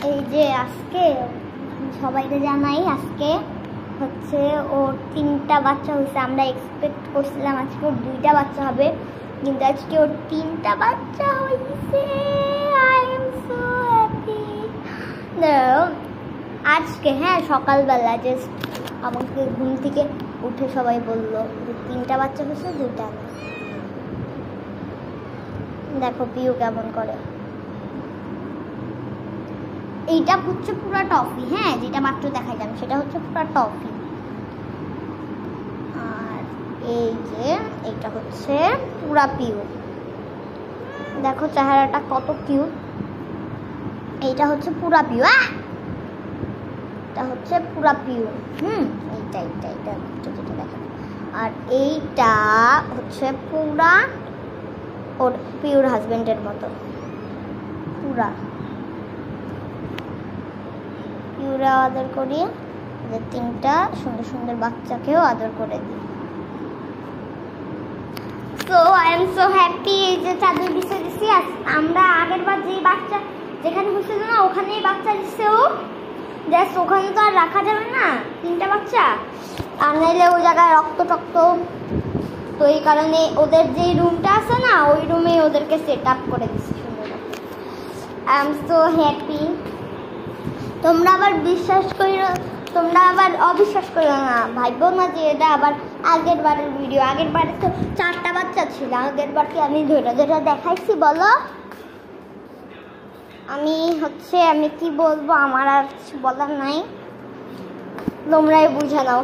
এই যে আজকে সবাইকে জানাই, আজকে হচ্ছে ওর 3টা বাচ্চা হয়েছে। আমরা এক্সপেক্ট করছিলাম আজকে ওর 2টা বাচ্চা হবে, কিন্তু আজকে ওর 3টা বাচ্চা হয়েছে। I am so happy. আজকে সকালবেলা জাস্ট আমাকে ঘুম থেকে উঠে সবাই বললো যে 3টা বাচ্চা হয়েছে, 2টা না। দেখো পিউ কেমন করে। এইটা হচ্ছে পুরো টফি, যেটা মাত্র দেখাইলাম সেটা হচ্ছে পুরো টফি। আর এই যে এইটা হচ্ছে পুরা পিউ। দেখো চেহারাটা কত কিউট। এইটা হচ্ছে পুরা পিউ। এটা হচ্ছে পুরা পিউ। এইটা এইটা এটা যেটা দেখা। আর এইটা হচ্ছে পুরা ওর পিউর হাজবেন্ডের মতো। পুরা পিউরা আদর করি, যে 3টা সুন্দর সুন্দর বাচ্চাকেও আদর করে দিই। So I am so happy. এই যে চাদর বিছিয়ে দিছি। আমরা আগের বার যেই বাচ্চা যেখানে হয়েছিল না ওখানেই বাচ্চা দিচ্ছে ও। জাস্ট ওখানে তো আর রাখা যাবে না 3টা বাচ্চা, আর নাইলে ওই জায়গায় রক্ত টক্ত, তো এই কারণে ওদের যে রুমটা আছে না ওই রুমে ওদেরকে সেট আপ করে দিচ্ছি সুন্দর। I am so happy. তোমরা আবার বিশ্বাস করো, তোমরা আবার অবিশ্বাস করো না, ভাববো না যে এটা আবার আগের বারের ভিডিও। আগের বারে তো 4টা বাচ্চা ছিল। আগের বারকে আমি ধরে দেখাইছি। বলো আমি কি বলবো, আমার আর কিছু বলার নাই, তোমরাই বুঝে নাও।